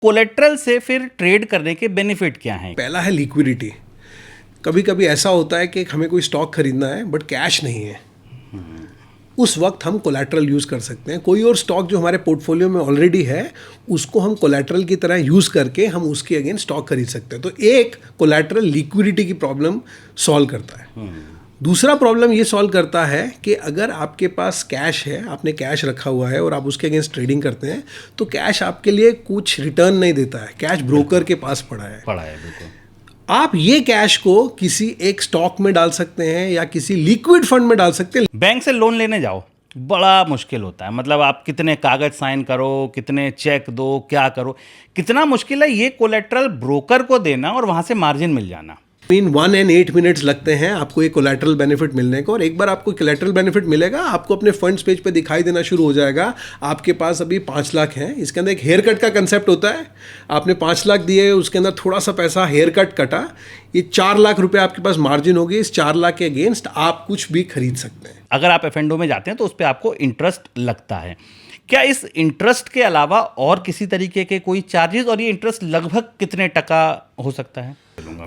Collateral से फिर trade करने के बेनिफिट क्या हैं? पहला है लिक्विडिटी। कभी कभी ऐसा होता है कि हमें कोई स्टॉक खरीदना है बट कैश नहीं है, उस वक्त हम कोलैटरल यूज़ कर सकते हैं। कोई और स्टॉक जो हमारे पोर्टफोलियो में ऑलरेडी है उसको हम कोलैटरल की तरह यूज़ करके हम उसके अगेंस्ट स्टॉक खरीद सकते हैं। तो एक कोलैटरल लिक्विडिटी की प्रॉब्लम सॉल्व करता है। दूसरा प्रॉब्लम ये सॉल्व करता है कि अगर आपके पास कैश है, आपने कैश रखा हुआ है और आप उसके अगेंस्ट ट्रेडिंग करते हैं तो कैश आपके लिए कुछ रिटर्न नहीं देता है, कैश ब्रोकर के पास पड़ा है। बिल्कुल। आप ये कैश को किसी एक स्टॉक में डाल सकते हैं या किसी लिक्विड फंड में डाल सकते हैं। बैंक से लोन लेने जाओ बड़ा मुश्किल होता है, मतलब आप कितने कागज साइन करो, कितने चेक दो, क्या करो, कितना मुश्किल है ये कोलेट्रल ब्रोकर को देना और वहां से मार्जिन मिल जाना। 1 and 8 मिनट्स लगते हैं आपको ये कोलैटरल बेनिफिट मिलने को, और एक बार आपको कोलैटरल बेनिफिट मिलेगा आपको अपने फंड्स पेज पे दिखाई देना शुरू हो जाएगा। आपके पास अभी 5 लाख हैं, इसके अंदर एक हेयर कट का कंसेप्ट होता है। आपने 5 लाख दिए, उसके अंदर थोड़ा सा पैसा हेयर कट कटा, ये 4 लाख रुपए आपके पास मार्जिन होगी। इस 4 लाख के अगेंस्ट आप कुछ भी खरीद सकते हैं। अगर आप एफ&ओ में जाते हैं तो उस पर आपको इंटरेस्ट लगता है। क्या इस इंटरेस्ट के अलावा और किसी तरीके के कोई चार्जेस, और ये इंटरेस्ट लगभग कितने टका हो सकता है?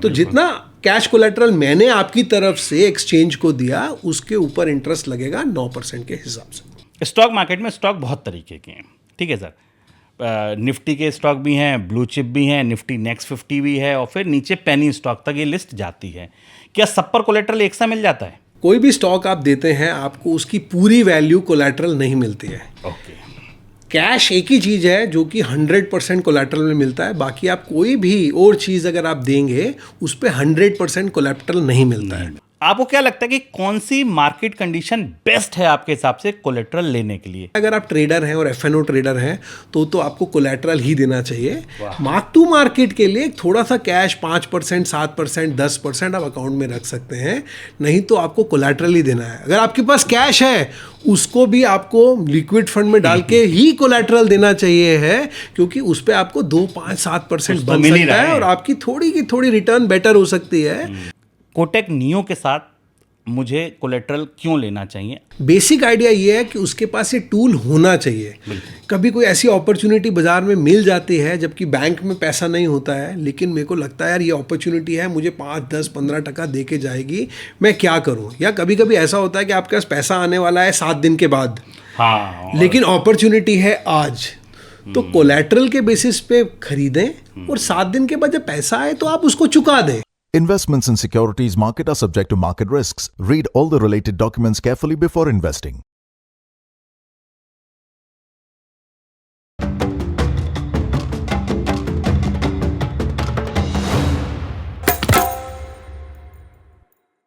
तो जितना कैश कोलैटरल मैंने आपकी तरफ से एक्सचेंज को दिया उसके ऊपर इंटरेस्ट लगेगा 9% के हिसाब से। स्टॉक मार्केट में स्टॉक बहुत तरीके के हैं, ठीक है सर। निफ्टी के स्टॉक भी हैं, ब्लू चिप भी हैं, निफ्टी नेक्स्ट 50 भी है, और फिर नीचे पेनी स्टॉक तक ये लिस्ट जाती है। क्या सब पर कोलैटरल एक सा मिल जाता है? कोई भी स्टॉक आप देते हैं आपको उसकी पूरी वैल्यू कोलैटरल नहीं मिलती है। ओके। कैश एक ही चीज़ है जो कि 100% कोलैटरल में मिलता है, बाकी आप कोई भी और चीज़ अगर आप देंगे उस पर 100% कोलैटरल नहीं मिलता है। आपको क्या लगता है कि कौन सी मार्केट कंडीशन बेस्ट है आपके हिसाब से कोलेट्रल लेने के लिए? अगर आप ट्रेडर हैं और एफ&ओ ट्रेडर हैं तो आपको कोलैटरल ही देना चाहिए। मार्क टू मार्केट के लिए थोड़ा सा कैश 5%, 7%, 10% आप अकाउंट में रख सकते हैं, नहीं तो आपको कोलैटरल ही देना है। अगर आपके पास कैश है उसको भी आपको लिक्विड फंड में डाल के ही कोलैटरल देना चाहिए है, क्योंकि उस पर आपको 2, 5, 7% बन सकता है और आपकी थोड़ी की थोड़ी रिटर्न बेटर हो सकती है। कोटक नियो के साथ मुझे कोलेट्रल क्यों लेना चाहिए? बेसिक आइडिया ये है कि उसके पास ये टूल होना चाहिए। कभी कोई ऐसी अपॉर्चुनिटी बाजार में मिल जाती है जबकि बैंक में पैसा नहीं होता है, लेकिन मेरे को लगता है यार ये अपॉर्चुनिटी है, मुझे 5, 10, 15% दे के जाएगी, मैं क्या करूं। या कभी कभी ऐसा होता है कि आपके पास पैसा आने वाला है 7 दिन के बाद, हाँ, लेकिन अपॉर्चुनिटी है आज, तो कोलैटरल के बेसिस पे खरीदें और 7 दिन के बाद जब पैसा आए तो आप उसको चुका दें। Investments in securities market are subject to market risks. Read all the related documents carefully before investing.